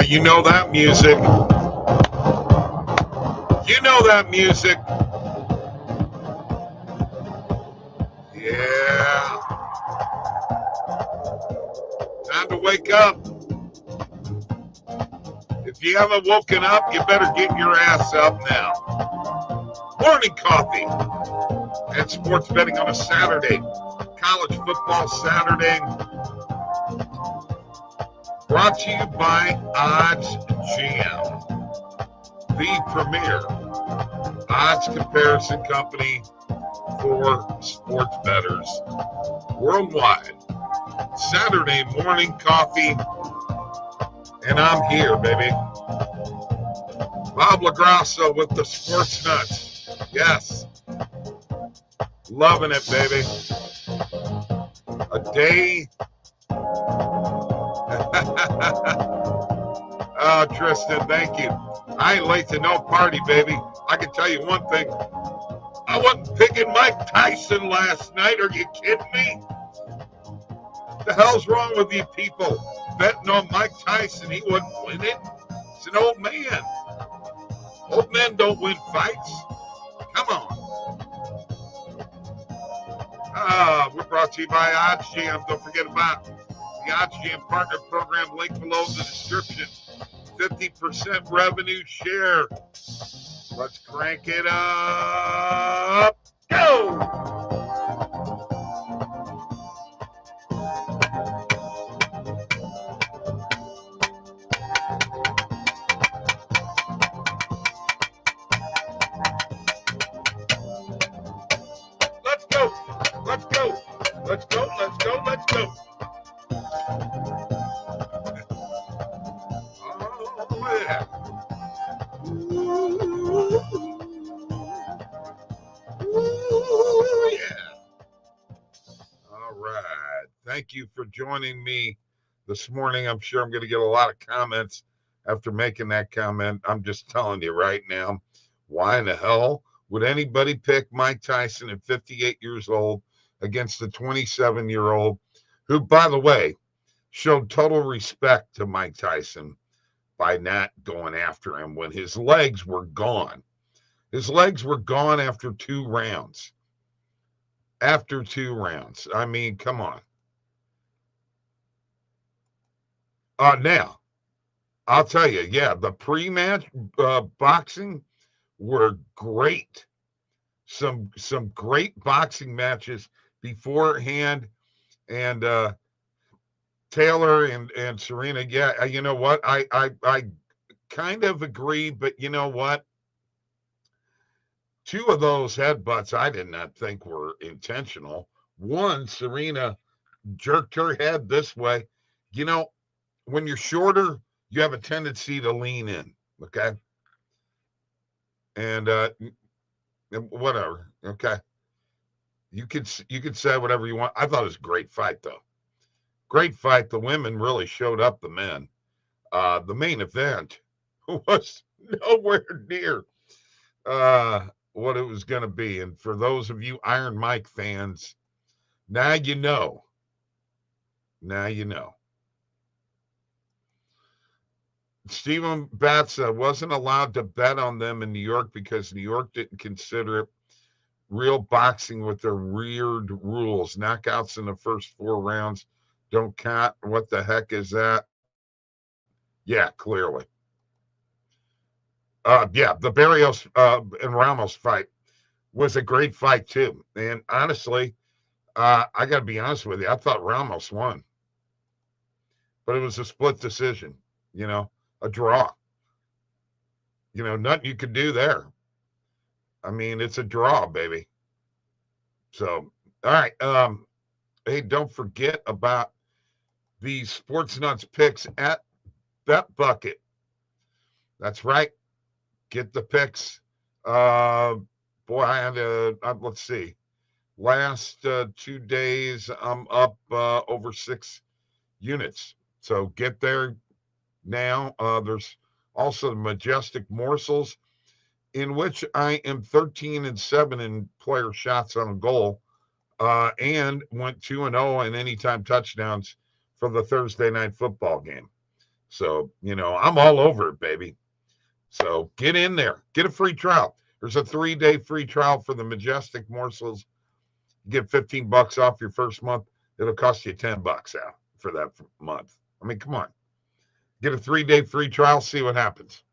You know that music. You know that music. Yeah. Time to wake up. If you haven't woken up, you better get your ass up now. Morning coffee and sports betting on a Saturday. College football Saturday. Brought to you by OddsJam, the premier odds comparison company for sports bettors worldwide. Saturday morning coffee, and I'm here, baby. Bob LaGrasso with the Sports Nuts. Yes. Loving it, baby. A day. Oh, Tristan, thank you. I ain't late to no party, baby. I can tell you one thing. I wasn't picking Mike Tyson last night. Are you kidding me? What the hell's wrong with you people? Betting on Mike Tyson, he wasn't winning. He's an old man. Old men don't win fights. Come on. We're brought to you by OddsJam. Don't forget about the OddsJam Partner Program. Link below in the description. 50% revenue share. Let's crank it up. Go! Let's go. Let's go. Let's go. Let's go. Let's go. Oh, yeah. Ooh, yeah. All right. Thank you for joining me this morning. I'm sure I'm going to get a lot of comments after making that comment. I'm just telling you right now, why in the hell would anybody pick Mike Tyson at 58 years old against the 27-year-old who, by the way, showed total respect to Mike Tyson by not going after him when his legs were gone. His legs were gone after 2 rounds. After 2 rounds. I mean, come on. Now, I'll tell you, yeah, the pre-match boxing were great. Some great boxing matches beforehand, and Taylor and Serena. Yeah, you know what? I kind of agree, but you know what? 2 of those headbutts I did not think were intentional. One, Serena jerked her head this way. You know, when you're shorter, you have a tendency to lean in. Okay. And whatever. Okay. You could say whatever you want. I thought it was a great fight, though. Great fight. The women really showed up the men. The main event was nowhere near what it was going to be. And for those of you Iron Mike fans, now you know. Now you know. Stephen Batza wasn't allowed to bet on them in New York because New York didn't consider it real boxing with their weird rules. Knockouts in the first 4 rounds don't count. What the heck is that? Yeah, clearly. Yeah, the Barrios and Ramos fight was a great fight too. And honestly, I got to be honest with you, I thought Ramos won, but it was a split decision. You know, a draw. You know, nothing you could do there. I mean, it's a draw, baby. So, all right. Hey, don't forget about the Sports Nuts picks at BetBucket. That's right. Get the picks. Boy, I had let's see. Last 2 days, I'm up over 6 units. So get there now. There's also the Majestic Morsels, in which I am 13-7 in player shots on goal, and went 2-0 in anytime touchdowns for the Thursday night football game. So, I'm all over it, baby. So get in there. Get a free trial. There's a 3-day free trial for the Majestic Morsels. You get $15 off your first month. It'll cost you $10 out for that month. I mean, come on. Get a 3-day free trial. See what happens.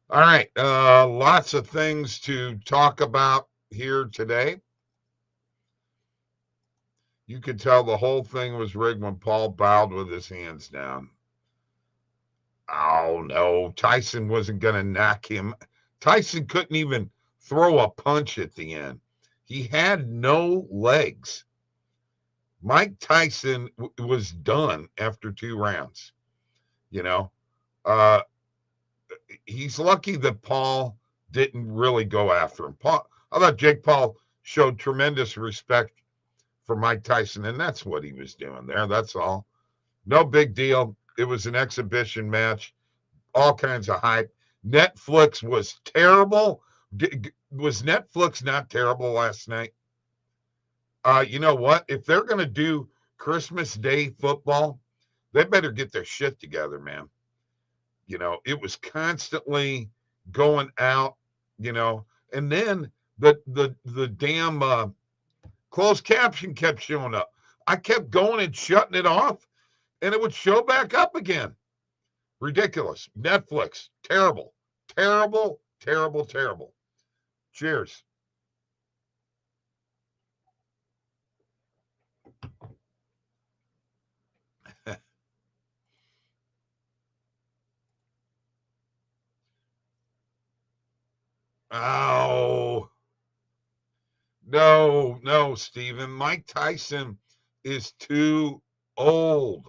All right. Lots of things to talk about here today. You could tell the whole thing was rigged when Paul bowed with his hands down. Oh, no. Tyson wasn't going to knock him. Tyson couldn't even throw a punch at the end. He had no legs. Mike Tyson was done after 2 rounds. He's lucky that Paul didn't really go after him. I thought Jake Paul showed tremendous respect for Mike Tyson, and that's what he was doing there. That's all. No big deal. It was an exhibition match. All kinds of hype. Netflix was terrible. Was Netflix not terrible last night? You know what? If they're going to do Christmas Day football, they better get their shit together, man. It was constantly going out, and then the damn closed caption kept showing up. I kept going and shutting it off, and it would show back up again. Ridiculous. Netflix, terrible, terrible, terrible, terrible. Cheers. Oh, no, Stephen. Mike Tyson is too old.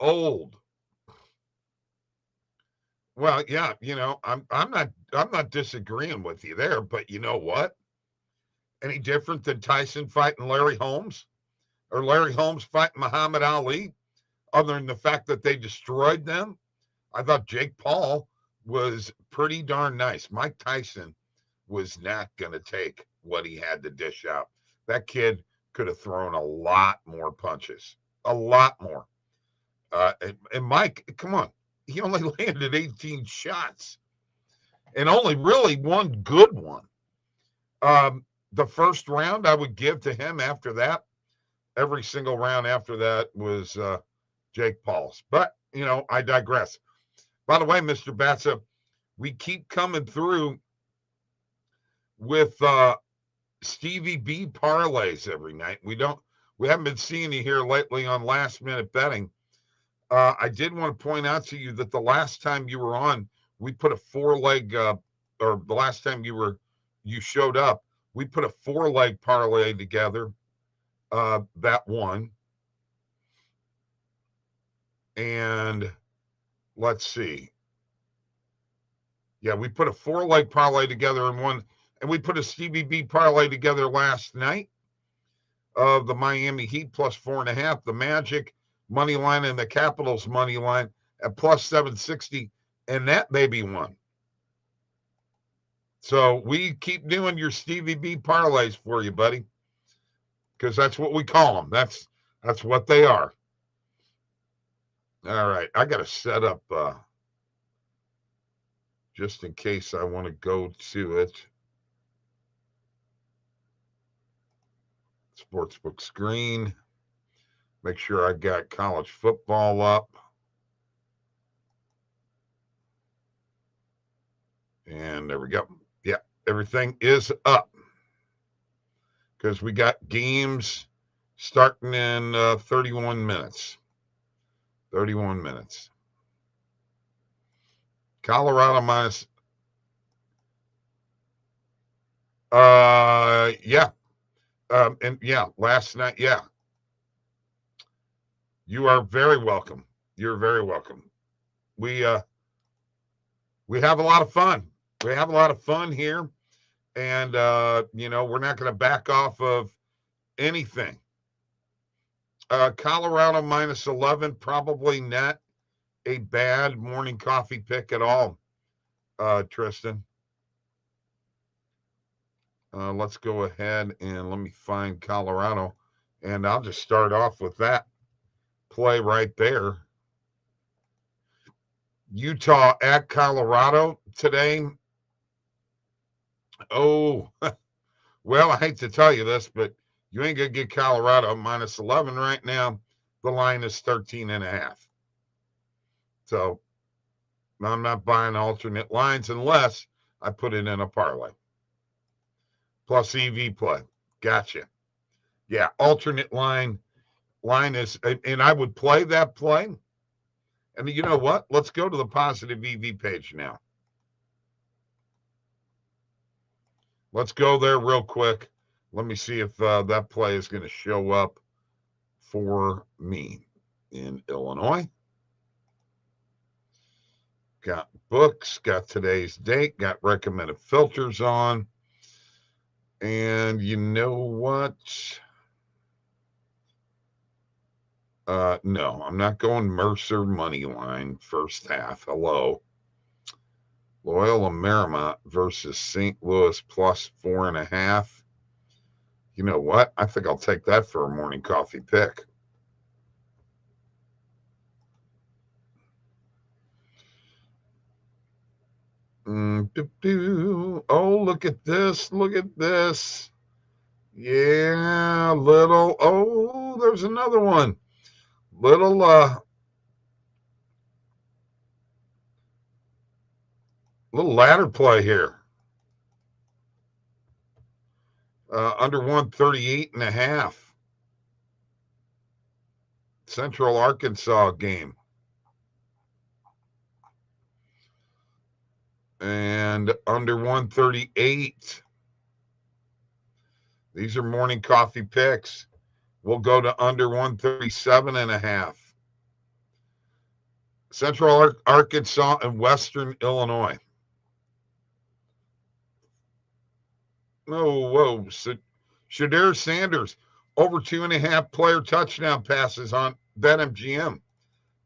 Old. Well, yeah, I'm not disagreeing with you there, but you know what? Any different than Tyson fighting Larry Holmes or Larry Holmes fighting Muhammad Ali, other than the fact that they destroyed them? I thought Jake Paul was pretty darn nice. Mike Tyson was not going to take what he had to dish out. That kid could have thrown a lot more punches, a lot more. And Mike, come on, he only landed 18 shots and only really one good one. The first round I would give to him. After that, every single round after that was Jake Paul's. But, I digress. By the way, Mr. Batsa, we keep coming through with Stevie B parlays every night. We haven't been seeing you here lately on Last Minute Betting. I did want to point out to you that the last time you were on, we put a 4-leg, or the last time you showed up, we put a 4-leg parlay together. That won. And let's see. Yeah, we put a 4-leg parlay together in one, and we put a Stevie B parlay together last night of the Miami Heat plus 4.5, the Magic money line, and the Capitals money line at plus 760, and that baby won. So we keep doing your Stevie B parlays for you, buddy, because that's what we call them. That's what they are. All right, I got to set up just in case I want to go to it. Sportsbook screen. Make sure I got college football up. And there we go. Yeah, everything is up because we got games starting in 31 minutes. 31 minutes. Colorado minus. Yeah. And yeah, last night. Yeah. You are very welcome. You're very welcome. We have a lot of fun. We have a lot of fun here. And, we're not going to back off of anything. Colorado minus 11, probably not a bad morning coffee pick at all, Tristan. Let's go ahead and let me find Colorado. And I'll just start off with that play right there. Utah at Colorado today. Oh, well, I hate to tell you this, but you ain't going to get Colorado minus 11 right now. The line is 13.5. So I'm not buying alternate lines unless I put it in a parlay. Plus EV play. Gotcha. Yeah, alternate line is, and I would play that play. And you know what? Let's go to the positive EV page now. Let's go there real quick. Let me see if that play is going to show up for me in Illinois. Got books, got today's date, got recommended filters on. And you know what? No, I'm not going Mercer money line first half. Hello. Loyola Marymount versus St. Louis plus 4.5. You know what? I think I'll take that for a morning coffee pick. Oh, look at this. Look at this. Yeah, little. Oh, there's another one. Little ladder play here. Under 138.5. Central Arkansas game. And under 138. These are morning coffee picks. We'll go to under 137.5. Central Arkansas and Western Illinois. Oh, whoa. Shedeur Sanders, over 2.5 player touchdown passes on BetMGM.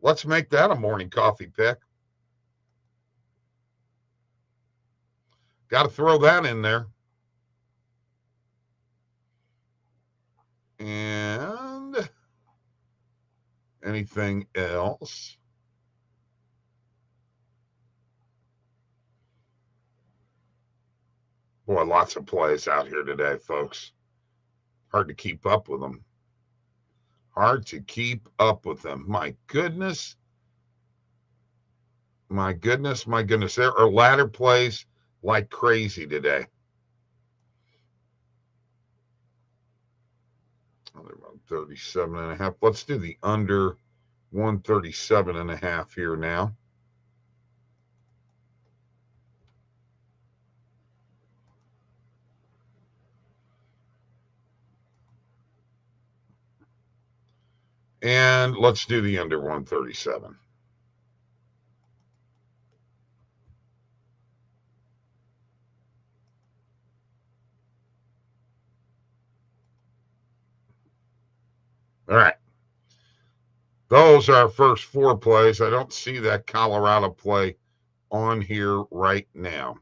Let's make that a morning coffee pick. Got to throw that in there. And anything else? Boy, lots of plays out here today, folks. Hard to keep up with them. Hard to keep up with them. My goodness. My goodness, my goodness. There are ladder plays like crazy today. Under 137.5. Let's do the under 137.5 here now. And let's do the under 137. All right. Those are our first 4 plays. I don't see that Colorado play on here right now.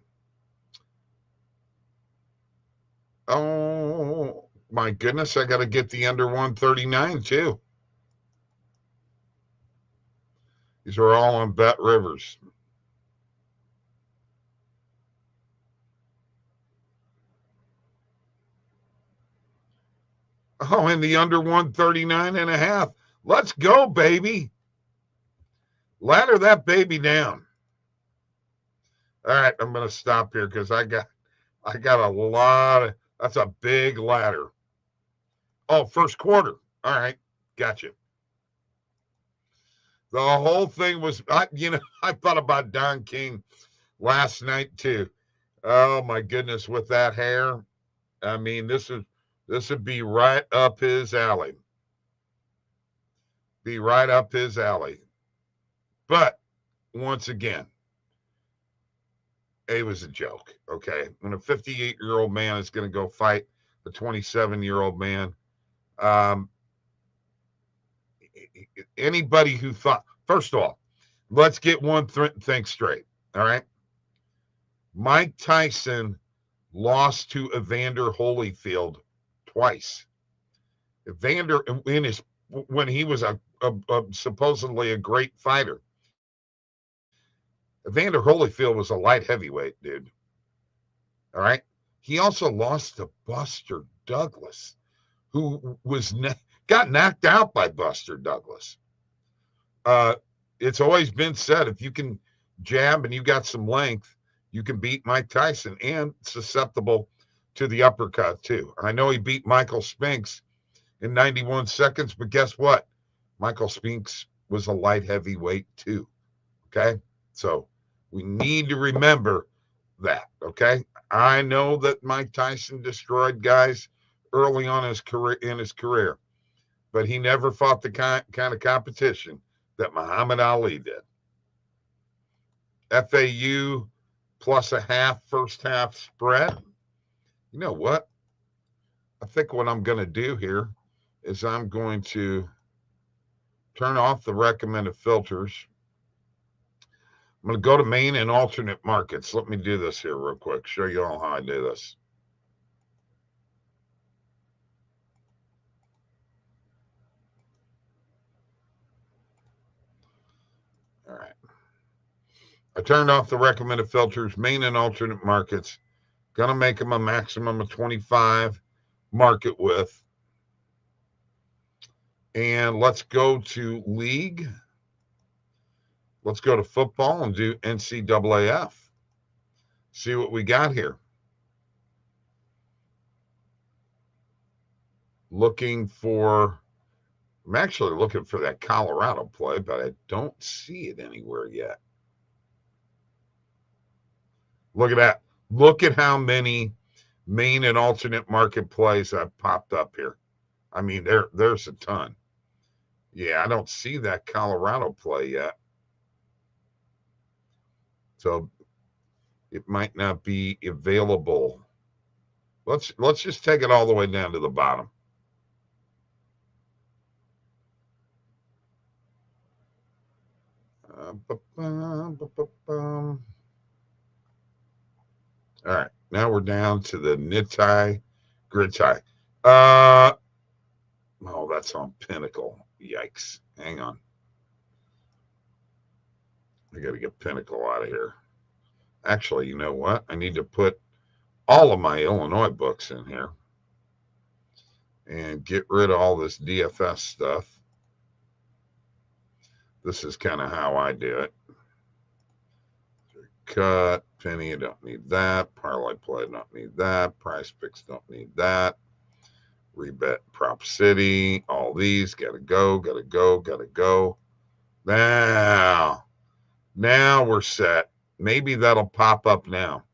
Oh, my goodness. I got to get the under 139 too. These are all on Bet Rivers. Oh, and the under 139.5. Let's go, baby. Ladder that baby down. All right, I'm going to stop here because I got a lot of, that's a big ladder. Oh, first quarter. All right, gotcha. The whole thing was, I thought about Don King last night too. Oh my goodness, with that hair. I mean, this would be right up his alley. Be right up his alley. But once again, it was a joke. Okay. When a 58-year-old man is going to go fight a 27-year-old man, anybody who thought, first of all, let's get one thing straight. All right. Mike Tyson lost to Evander Holyfield twice. Evander, when he was a supposedly a great fighter, Evander Holyfield was a light heavyweight, dude. All right. He also lost to Buster Douglas, who got knocked out by Buster Douglas. It's always been said if you can jab and you got some length, you can beat Mike Tyson, and susceptible to the uppercut too. I know he beat Michael Spinks in 91 seconds, but guess what? Michael Spinks was a light heavyweight too. Okay. So we need to remember that. Okay. I know that Mike Tyson destroyed guys early on in his career, but he never fought the kind of competition that Muhammad Ali did. FAU plus a half, first half spread. You know what? I think what I'm going to do here is I'm going to turn off the recommended filters. I'm going to go to main and alternate markets. Let me do this here real quick. Show you all how I do this. All right. I turned off the recommended filters, main and alternate markets. Going to make them a maximum of 25 market width. And let's go to league. Let's go to football and do NCAAF. See what we got here. I'm actually looking for that Colorado play, but I don't see it anywhere yet. Look at that. Look at how many main and alternate market plays I've popped up here. I mean, there's a ton. Yeah, I don't see that Colorado play yet. So it might not be available. Let's just take it all the way down to the bottom. All right, now we're down to the knit tie, grid tie. Oh, that's on Pinnacle. Yikes. Hang on. I got to get Pinnacle out of here. Actually, you know what? I need to put all of my Illinois books in here and get rid of all this DFS stuff. This is kind of how I do it. Cut, penny, I don't need that. Parlay play, don't need that. Price picks, don't need that. Rebet, Prop City, all these, gotta go. Now we're set. Maybe that'll pop up now.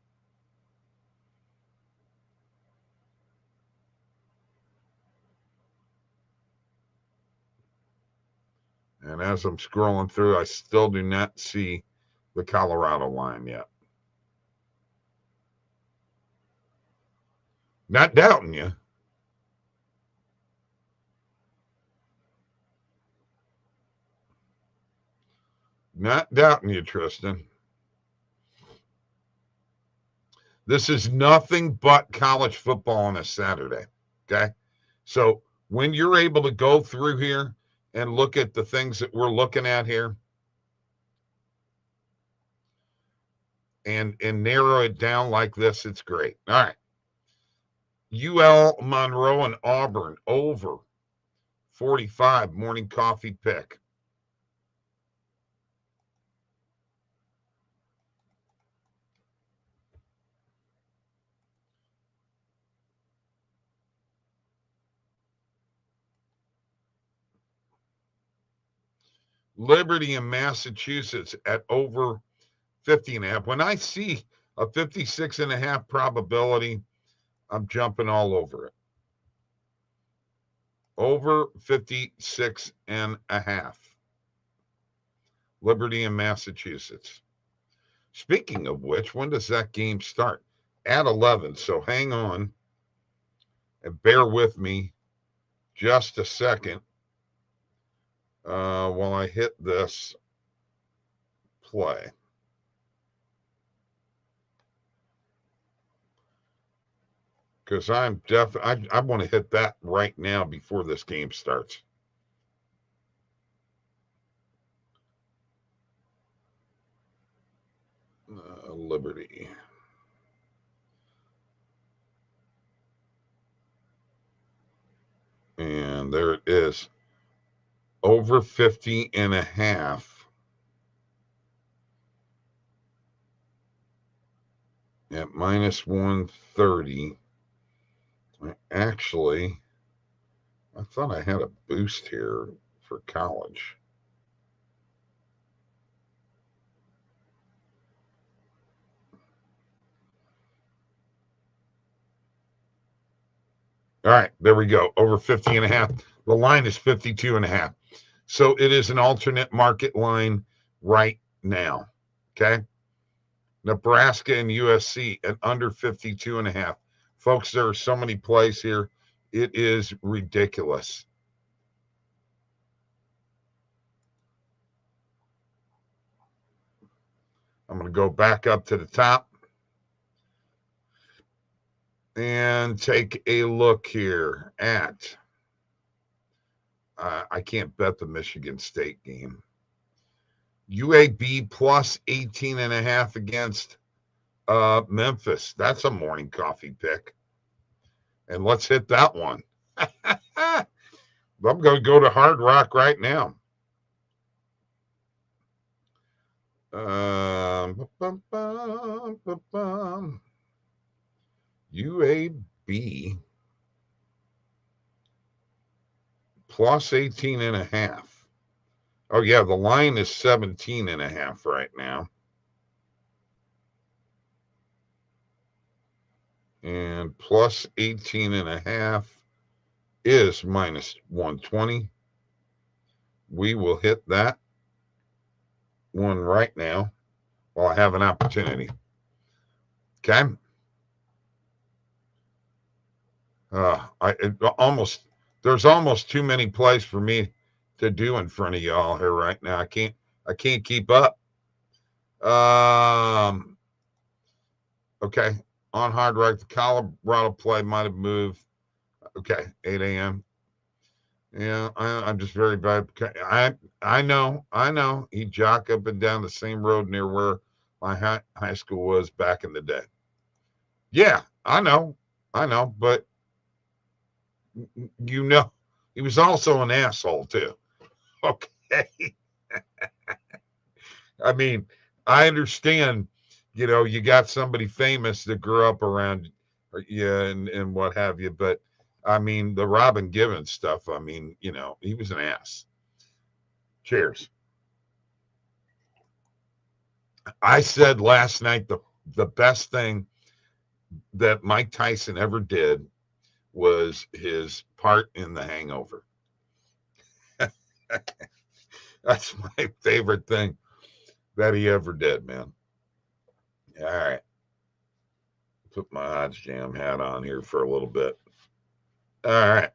And as I'm scrolling through, I still do not see the Colorado line yet. Not doubting you. Not doubting you, Tristan. This is nothing but college football on a Saturday. Okay. So when you're able to go through here and look at the things that we're looking at here and narrow it down like this, it's great. All right. UL Monroe and Auburn over 45, morning coffee pick. Liberty in Massachusetts at over 50.5. When I see a 56.5 probability, I'm jumping all over it. Over 56.5. Liberty in Massachusetts. Speaking of which, when does that game start? At 11. So hang on and bear with me just a second while I hit this play. Because I want to hit that right now before this game starts. Liberty. And there it is. Over 50.5. At minus 130. Actually, I thought I had a boost here for college. All right, there we go. Over 50.5. The line is 52.5. So it is an alternate market line right now. Okay. Nebraska and USC at under 52.5. Folks, there are so many plays here. It is ridiculous. I'm going to go back up to the top and take a look here at, I can't bet the Michigan State game. UAB plus 18.5 against Memphis. That's a morning coffee pick. And let's hit that one. I'm going to go to Hard Rock right now. UAB plus 18.5. Oh, yeah, the line is 17.5 right now. And plus 18.5 is minus 120. We will hit that one right now while I have an opportunity. Okay. There's almost too many plays for me to do in front of y'all here right now. I can't keep up. Okay. On Hard Rock, the Colorado play might have moved. Okay, 8 a.m. Yeah, I'm just very bad. I know. He jock up and down the same road near where my high school was back in the day. Yeah, I know, but you know, he was also an asshole too. Okay. I mean, I understand, you got somebody famous that grew up around you and what have you, but I mean, the Robin Givens stuff, I mean, he was an ass. Cheers. I said last night the best thing that Mike Tyson ever did was his part in The Hangover. That's my favorite thing that he ever did, man. All right. Put my OddsJam hat on here for a little bit. All right.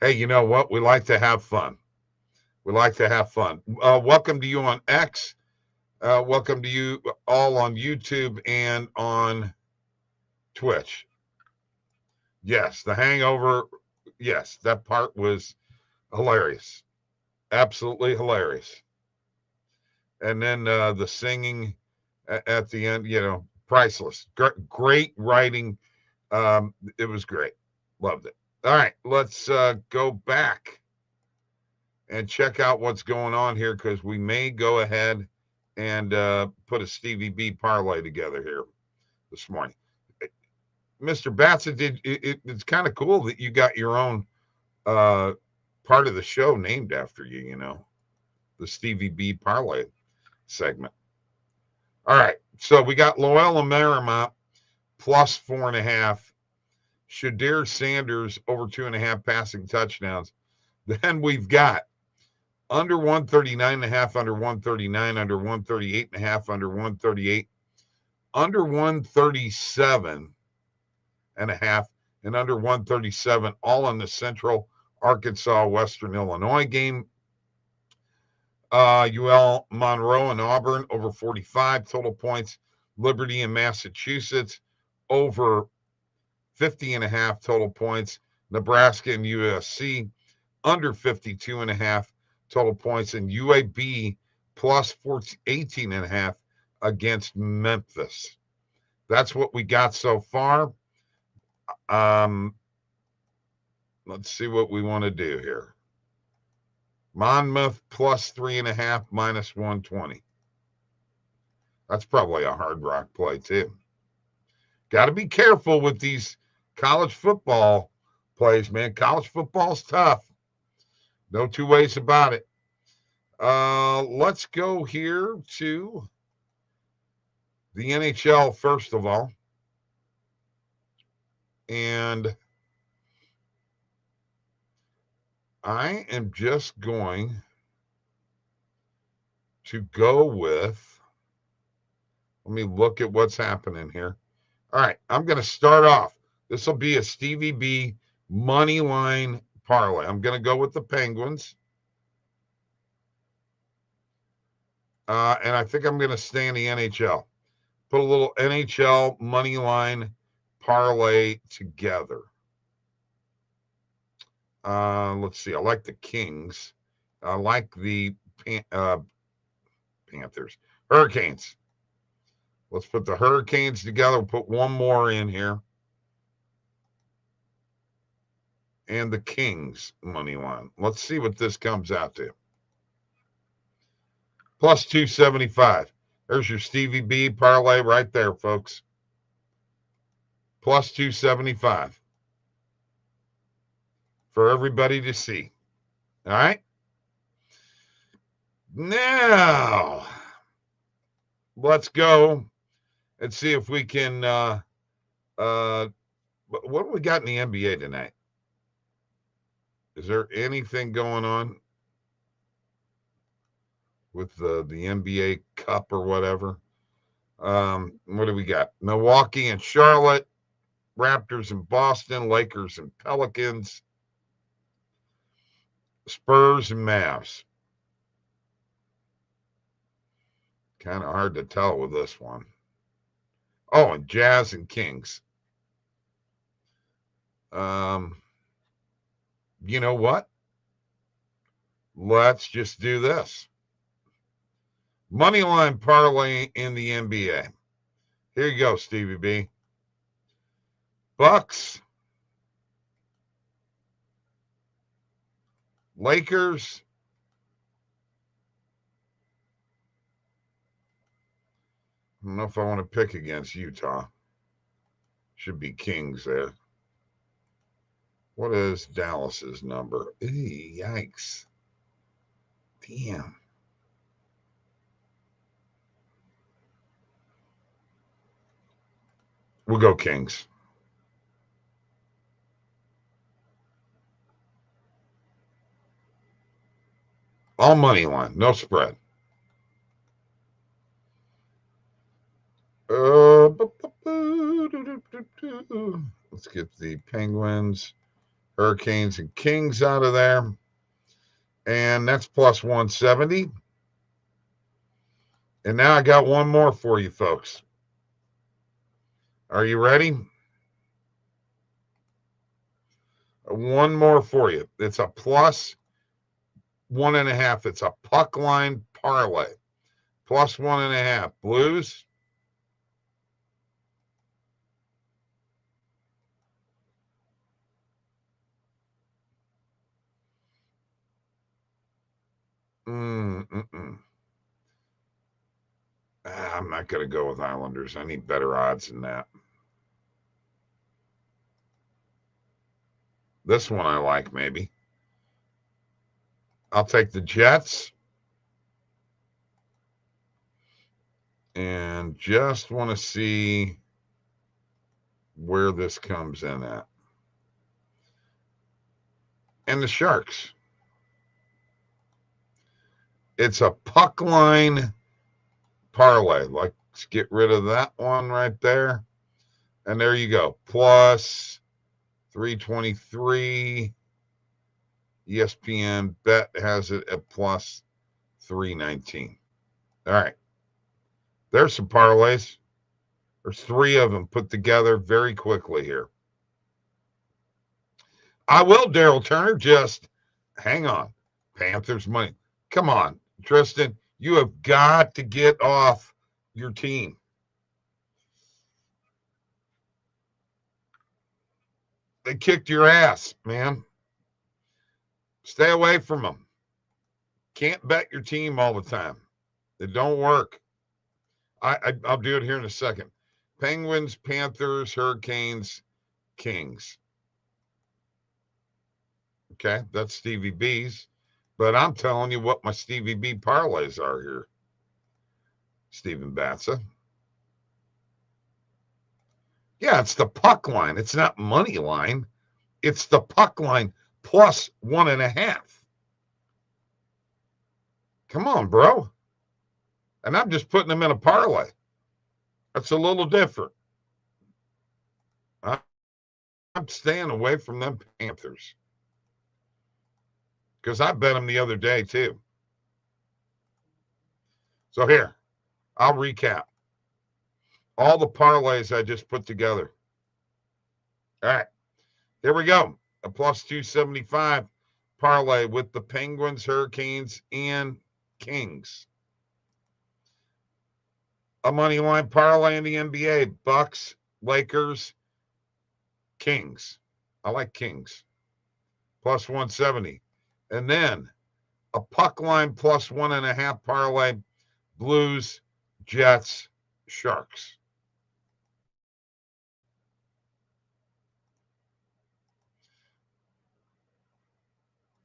Hey, you know what? We like to have fun. Welcome to you on X. Welcome to you all on YouTube and on Twitch. Yes, The Hangover. Yes, that part was hilarious. Absolutely hilarious. And then the singing at the end, priceless. Great writing. It was great. Loved it. All right, let's go back and check out what's going on here because we may go ahead and put a Stevie B parlay together here this morning. Mr. Batson, it's kind of cool that you got your own part of the show named after you, the Stevie B parlay segment. All right, so we got Loyola Marymount plus 4.5. Shadir Sanders over 2.5 passing touchdowns. Then we've got under 139.5, under 139, under 138.5, under 138, under 137.5, and under 137, all in the Central Arkansas Western Illinois game. UL Monroe and Auburn over 45 total points. Liberty and Massachusetts over 50.5 total points. Nebraska and USC under 52.5 total points. And UAB plus 18.5 against Memphis. That's what we got so far. Let's see what we want to do here. Monmouth plus 3.5 minus 120. That's probably a Hard Rock play too. Got to be careful with these college football plays, man. College football's tough. No two ways about it. Let's go here to the NHL first of all. And I am just going to go with, let me look at what's happening here. All right, I'm going to start off. This will be a Stevie B money line parlay. I'm going to go with the Penguins. And I think I'm going to stay in the NHL. Put a little NHL money line parlay together. Let's see. I like the Kings. I like the Panthers. Hurricanes. Let's put the Hurricanes together. We'll put one more in here. And the Kings money line. Let's see what this comes out to. Plus 275. There's your Stevie B parlay right there, folks. Plus 275. For everybody to see. All right? Now, let's go and see if we can, what do we got in the NBA tonight? Is there anything going on with the NBA Cup or whatever? What do we got? Milwaukee and Charlotte, Raptors and Boston, Lakers and Pelicans, Spurs and Mavs. Kind of hard to tell with this one. Oh, and Jazz and Kings. You know what? Let's just do this. Moneyline parlay in the NBA. Here you go, Stevie B. Bucks, Lakers, I don't know if I want to pick against Utah. Should be Kings there. What is Dallas's number? Eey, yikes. Damn. We'll go Kings. All money line, no spread. Let's get the Penguins, Hurricanes, and Kings out of there. And that's plus 170. And now I got one more for you folks. Are you ready? One more for you. It's a plus 1.5. It's a puck line parlay. Plus 1.5. Blues. I'm not going to go with Islanders. I need better odds than that. This one I like, maybe. I'll take the Jets. And just want to see where this comes in at. And the Sharks. It's a puck line parlay. Let's get rid of that one right there. And there you go. Plus 323. ESPN Bet has it at plus 319. All right. There's some parlays. There's 3 of them put together very quickly here. I will, Daryl Turner. Just hang on. Panthers money. Come on, Tristan. You have got to get off your team. They kicked your ass, man. Stay away from them. Can't bet your team all the time. It don't work. I'll do it here in a second. Penguins, Panthers, Hurricanes, Kings. Okay, that's Stevie B's. But I'm telling you what my Stevie B parlays are here, Stephen Batza. Yeah, it's the puck line. It's not money line. It's the puck line plus 1.5. Come on, bro. And I'm just putting them in a parlay. That's a little different. I'm staying away from them Panthers. Because I bet them the other day, too. So here, I'll recap. All the parlays I just put together. All right, here we go. A plus 275 parlay with the Penguins, Hurricanes, and Kings. A money line parlay in the NBA. Bucks, Lakers, Kings. I like Kings. Plus 170. And then a puck line plus 1.5 parlay. Blues, Jets, Sharks.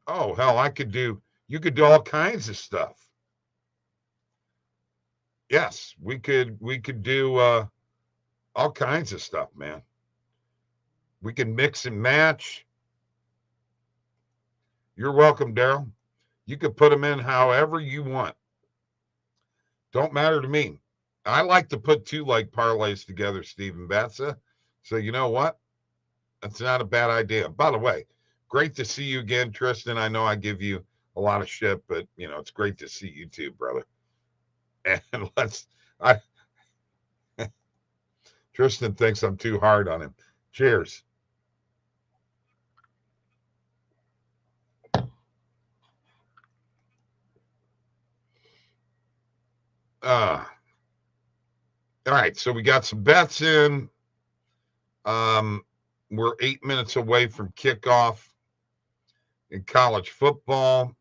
Oh, hell, you could do all kinds of stuff. Yes, we could do all kinds of stuff, man. We can mix and match. You're welcome, Daryl. You could put them in however you want. Don't matter to me. I like to put 2-leg parlays together, Stephen Batza. So you know what? That's not a bad idea. By the way, great to see you again, Tristan. I know I give you a lot of shit, but it's great to see you too, brother. And Tristan thinks I'm too hard on him. Cheers. All right, so we got some bets in. We're 8 minutes away from kickoff in college football.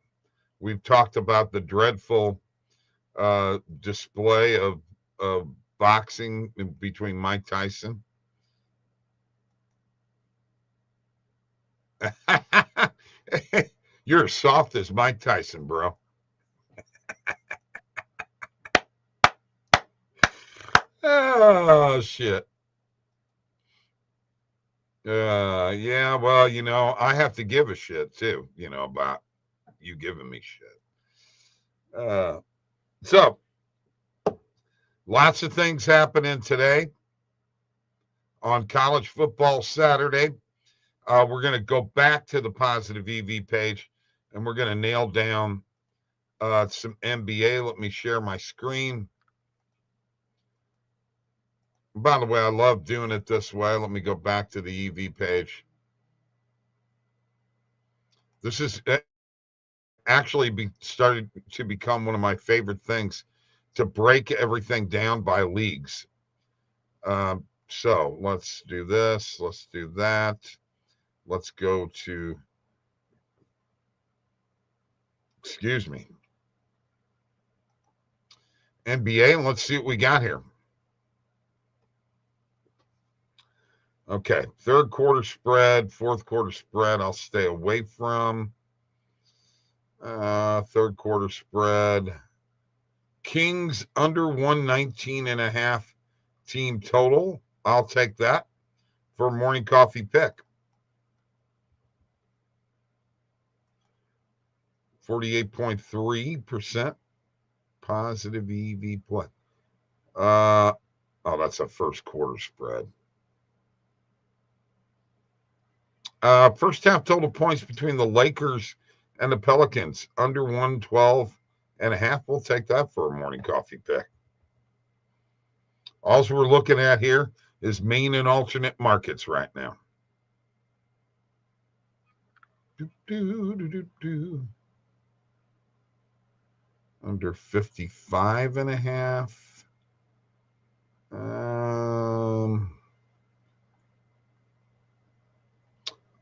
We've talked about the dreadful display of boxing between Mike Tyson. You're as soft as Mike Tyson, bro. Oh, shit. Yeah, well, I have to give a shit too, about you giving me shit. So lots of things happening today on college football Saturday. We're going to go back to the positive EV page and we're going to nail down some NBA. Let me share my screen. By the way, I love doing it this way. Let me go back to the EV page. This is actually started to become one of my favorite things, to break everything down by leagues. So let's do this. Let's do that. Let's go to, excuse me, NBA, and let's see what we got here. Okay, third quarter spread, fourth quarter spread, I'll stay away from. Third quarter spread. Kings under 119.5 team total. I'll take that for a morning coffee pick. 48.3% positive EV play. Oh, that's a first quarter spread. First half total points between the Lakers and the Pelicans under 112.5. We'll take that for a morning coffee pick. All we're looking at here is main and alternate markets right now. under 55.5.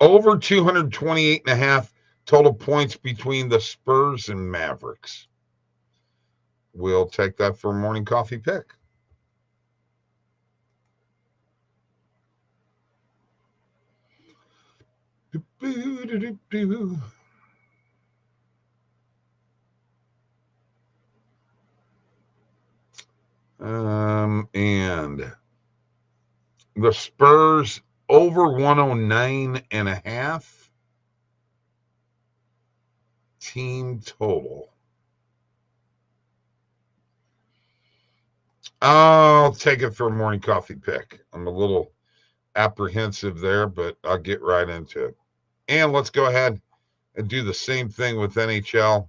Over 228.5 total points between the Spurs and Mavericks. We'll take that for a morning coffee pick. And the Spurs over 109.5 team total. I'll take it for a morning coffee pick. I'm a little apprehensive there, but I'll get right into it. And let's go ahead and do the same thing with NHL.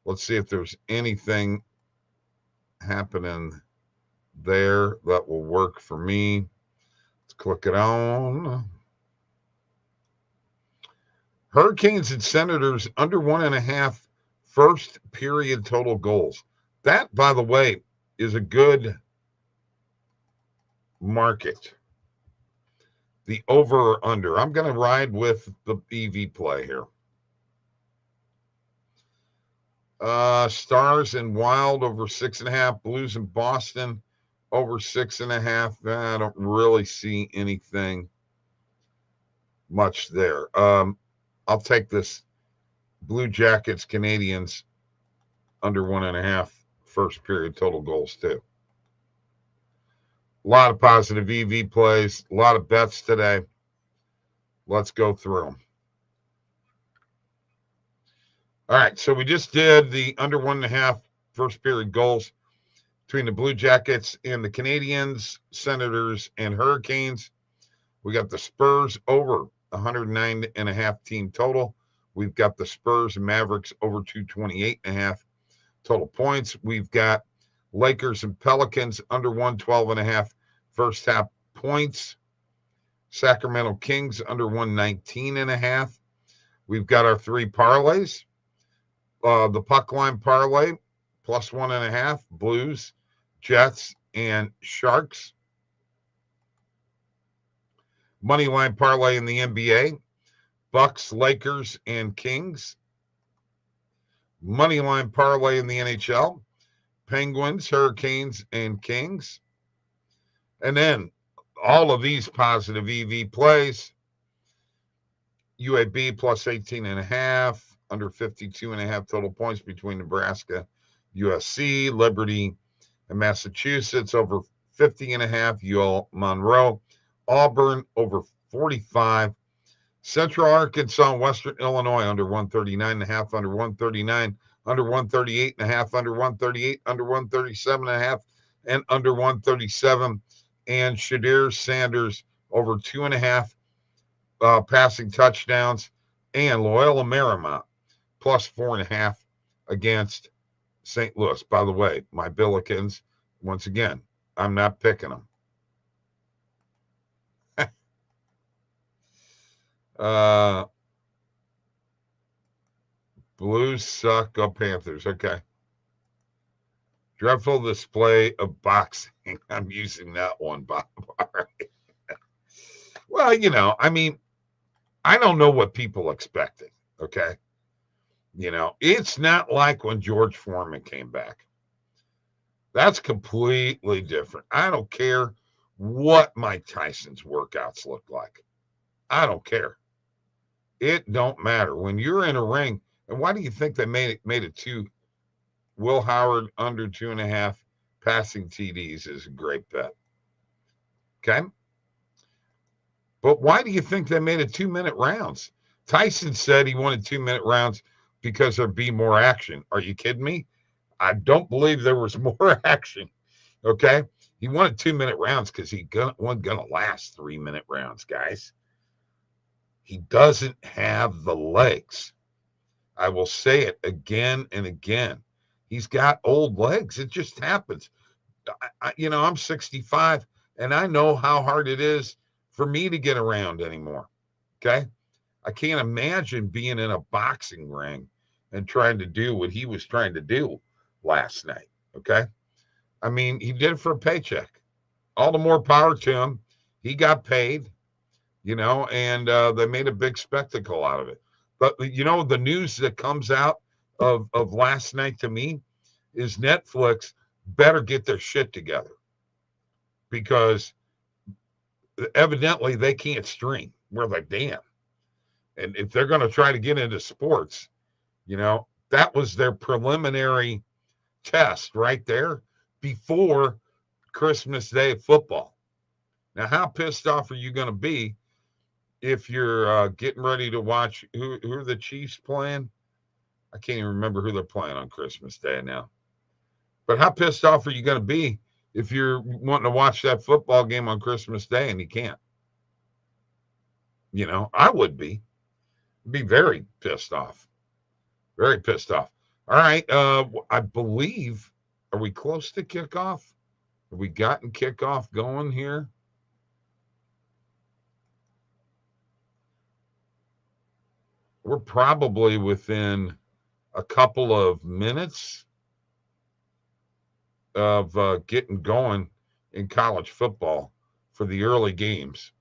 Let's see if there's anything happening there that will work for me. Let's click it on. Hurricanes and Senators under 1.5 first period total goals. That, by the way, is a good market. The over or under. I'm going to ride with the EV play here. Stars and Wild over 6.5. Blues and Boston over 6.5. I don't really see anything much there. I'll take this Blue Jackets Canadians under 1.5 first period total goals too. A lot of positive EV plays, a lot of bets today. Let's go through them. All right, so we just did the under 1.5 first period goals between the Blue Jackets and the Canadians, Senators, and Hurricanes. We got the Spurs over 109.5 team total. We've got the Spurs and Mavericks over 228.5 total points. We've got Lakers and Pelicans under 112.5 first half points. Sacramento Kings under 119.5. We've got our three parlays. The puck line parlay plus 1.5. Blues, Jets, and Sharks. Money line parlay in the NBA. Bucks, Lakers, and Kings. Money line parlay in the NHL. Penguins, Hurricanes, and Kings. And then all of these positive EV plays. UAB plus 18.5, under 52.5 total points between Nebraska, USC, Liberty, and Massachusetts over 50.5, UL Monroe, Auburn over 45, Central Arkansas and Western Illinois under 139.5, under 139, under 138.5, under 138, under 137.5, and under 137. And Shadir Sanders over 2.5 passing touchdowns, and Loyola Marymount plus 4.5 against St. Louis. By the way, my Billikens, once again, I'm not picking them. Blues suck. Go Panthers. Okay. Dreadful display of boxing. I'm using that one, Bob. All right. Well, you know, I mean, I don't know what people expected. Okay. You know, it's not like when George Foreman came back. That's completely different. I don't care what Mike Tyson's workouts look like. I don't care. It don't matter. When you're in a ring, and why do you think they made it to Will Howard under 2.5 passing TDs is a great bet. Okay. But why do you think they made it 2-minute rounds? Tyson said he wanted 2-minute rounds because there'd be more action. Are you kidding me? I don't believe there was more action. Okay. He wanted 2-minute rounds because he wasn't going to last 3-minute rounds, guys. He doesn't have the legs. I will say it again and again. He's got old legs. It just happens. I'm 65, and I know how hard it is for me to get around anymore. Okay. I can't imagine being in a boxing ring and trying to do what he was trying to do last night. Okay. I mean, he did it for a paycheck. All the more power to him. He got paid, and they made a big spectacle out of it. But, the news that comes out of last night to me is Netflix better get their shit together because evidently they can't stream. We're like, damn. And if they're going to try to get into sports, that was their preliminary test right there before Christmas Day football. Now, how pissed off are you going to be if you're getting ready to watch who are the Chiefs playing? I can't even remember who they're playing on Christmas Day now. But how pissed off are you going to be if you're wanting to watch that football game on Christmas Day and you can't? I would be very pissed off. Very pissed off. All right. I believe, are we close to kickoff? Have we gotten kickoff going here? We're probably within a couple of minutes of getting going in college football for the early games.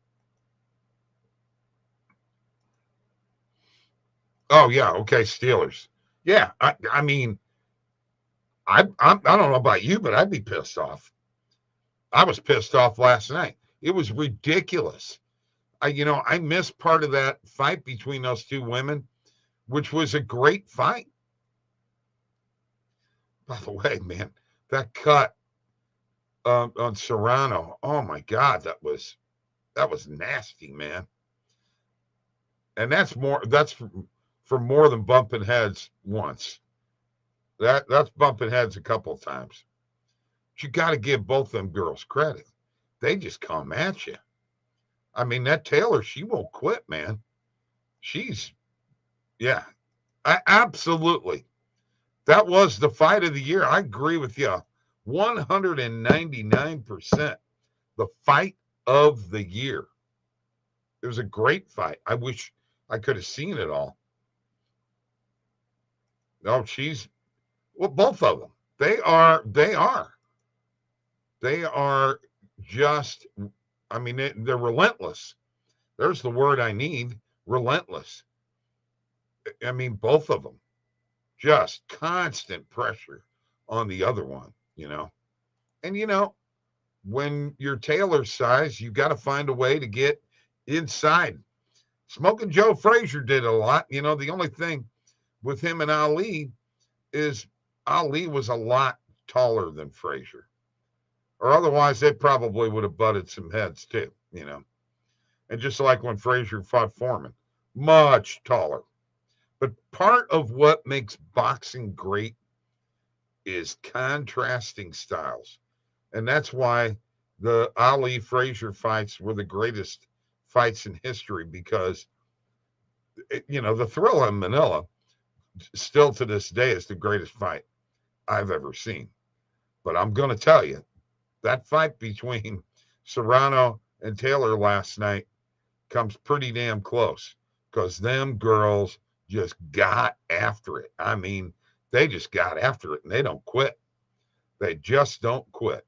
Oh yeah, okay, Steelers. Yeah, I mean, I don't know about you, but I'd be pissed off. I was pissed off last night. It was ridiculous. I missed part of that fight between those two women, which was a great fight. By the way, man, that cut on Serrano. Oh my God, that was nasty, man. And that's for more than bumping heads once. That's bumping heads a couple of times. But you got to give both them girls credit. They just come at you. I mean, that Taylor, she won't quit, man. Yeah, absolutely. That was the fight of the year. I agree with you 199%. The fight of the year. It was a great fight. I wish I could have seen it all. No, both of them. They are just, I mean, they're relentless. There's the word I need, relentless. I mean, both of them, just constant pressure on the other one, And, when you're Taylor's size, you got to find a way to get inside. Smoking Joe Frazier did a lot. The only thing with him and Ali is Ali was a lot taller than Frazier. Or otherwise, they probably would have butted some heads too, And just like when Frazier fought Foreman, much taller. But part of what makes boxing great is contrasting styles. And that's why the Ali Frazier fights were the greatest fights in history because, the Thrilla in Manila still to this day is the greatest fight I've ever seen. But I'm going to tell you, that fight between Serrano and Taylor last night comes pretty damn close because them girls just got after it. I mean, they just got after it and they don't quit. They just don't quit.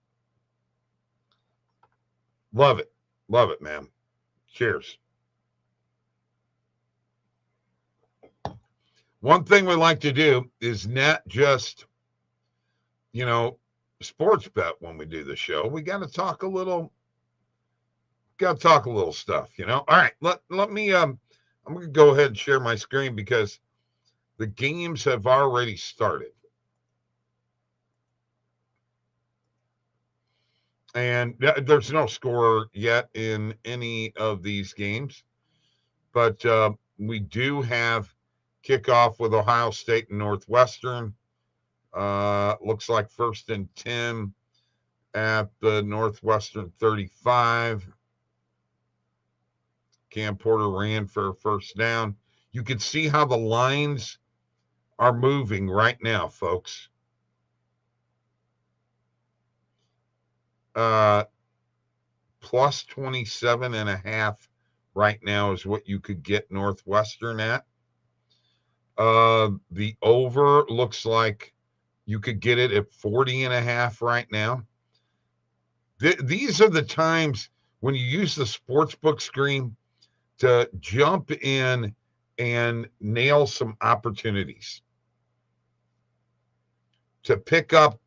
Love it. Love it, man. Cheers. One thing we like to do is not just, sports bet when we do the show. We got to talk a little stuff, All right, let me I'm going to go ahead and share my screen because the games have already started. And there's no score yet in any of these games, but we do have kickoff with Ohio State and Northwestern. Looks like 1st and 10 at the Northwestern 35. Cam Porter ran for a first down. You can see how the lines are moving right now, folks. Plus 27.5 right now is what you could get Northwestern at. The over looks like You could get it at 40.5 right now. These are the times when you use the sportsbook screen to jump in and nail some opportunities to pick up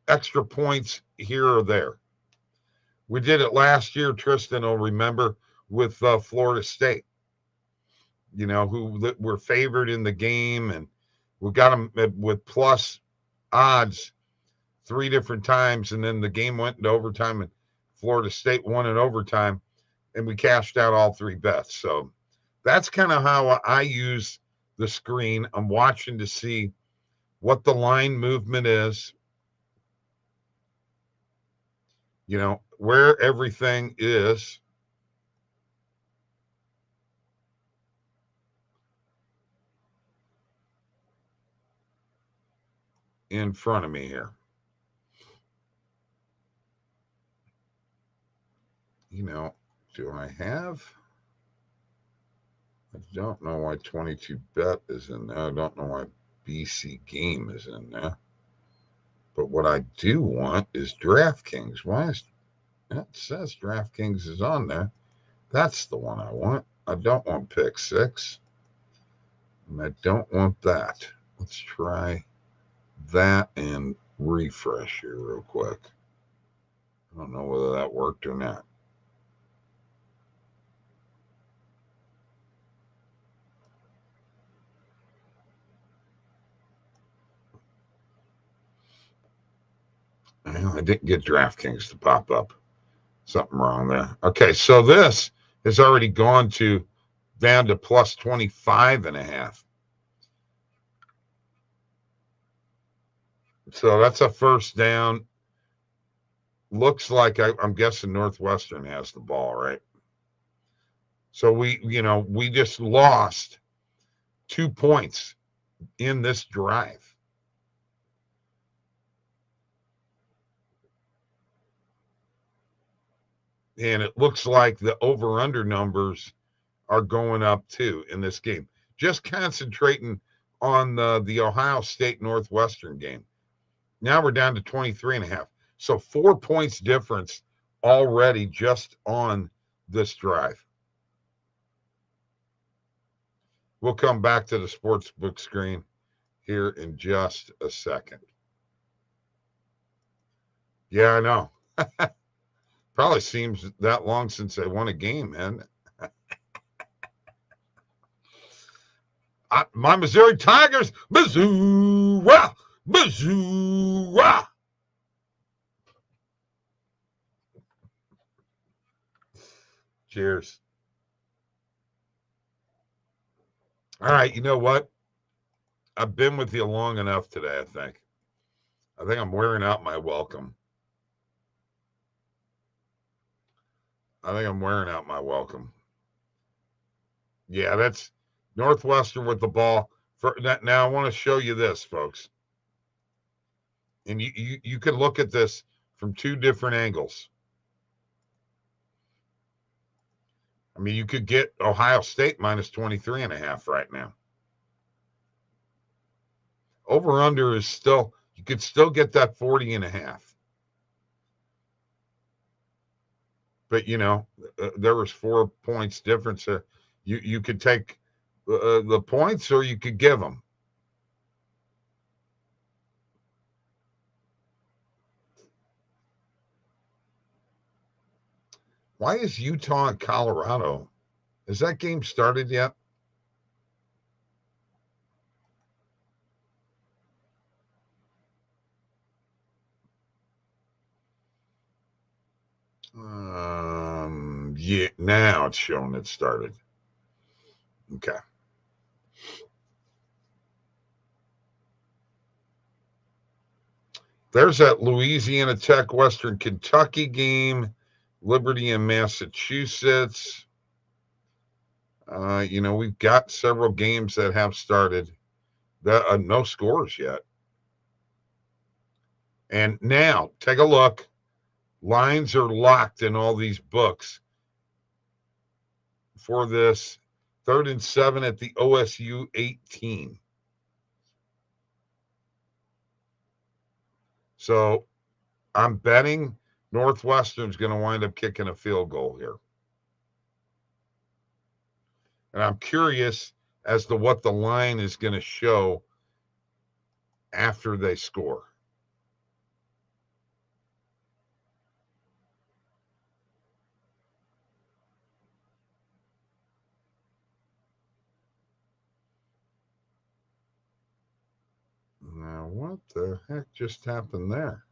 extra points here or there. We did it last year, Tristan will remember, with Florida State, who were favored in the game, and we got them with plus odds 3 different times, and then the game went into overtime, and Florida State won in overtime, and we cashed out all 3 bets. So that's kind of how I use the screen. I'm watching to see what the line movement is, where everything is. In front of me here. Do I have? I don't know why 22bet is in there. I don't know why BC Game is in there. But what I do want is DraftKings. Why is it says DraftKings is on there? That's the one I want. I don't want Pick 6. And I don't want that. Let's try that and refresh here real quick. I don't know whether that worked or not. I didn't get DraftKings to pop up. Something wrong there. Okay, so this has already gone down to plus 25.5. So that's a first down. Looks like I'm guessing Northwestern has the ball, right? So we just lost 2 points in this drive. And it looks like the over-under numbers are going up too in this game. Just concentrating on the Ohio State Northwestern game. Now we're down to 23.5. So 4 points difference already just on this drive. We'll come back to the sportsbook screen here in just a second. Yeah, I know. Probably seems that long since they won a game, man. My Missouri Tigers, Missouri, Missouri. Cheers. All right, you know what? I've been with you long enough today, I think. I'm wearing out my welcome. Yeah, that's Northwestern with the ball. Now I want to show you this, folks. And you can look at this from 2 different angles. I mean, you could get Ohio State minus 23.5 right now. Over under is still, you could still get that 40.5. But there was 4 points difference there. You could take the points, or you could give them. Why is Utah and Colorado? Has that game started yet? Yeah, now it's showing it started. Okay. There's that Louisiana Tech Western Kentucky game, Liberty and Massachusetts. We've got several games that have started. No scores yet. And now, take a look. Lines are locked in all these books for this 3rd and 7 at the OSU 18. So I'm betting Northwestern's going to wind up kicking a field goal here. And I'm curious as to what the line is going to show after they score. Now, what the heck just happened there?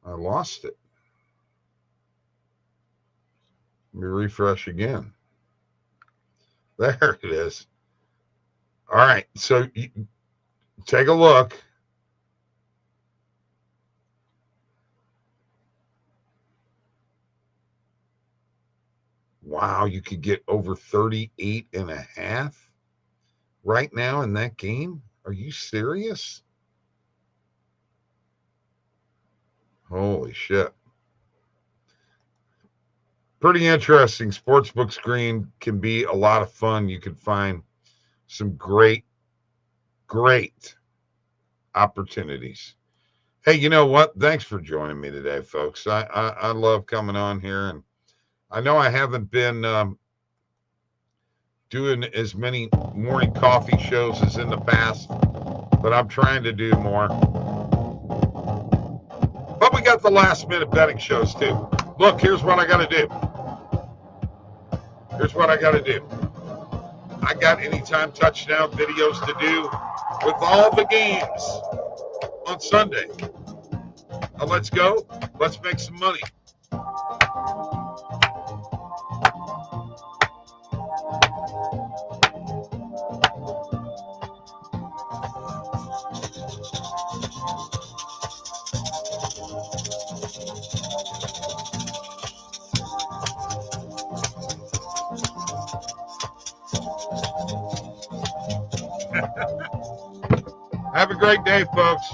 I lost it. Let me refresh again. There it is. All right, so take a look. Wow, you could get over 38.5 right now in that game. Are you serious? Holy shit. Pretty interesting. Sportsbook screen can be a lot of fun. You can find some great opportunities. Hey, you know what? Thanks for joining me today, folks. I love coming on here, and I know I haven't been doing as many morning coffee shows as in the past, but I'm trying to do more. But we got the last minute betting shows too. Look, here's what I got to do. I got anytime touchdown videos to do with all the games on Sunday. Now let's go. Let's make some money. Have a great day, folks.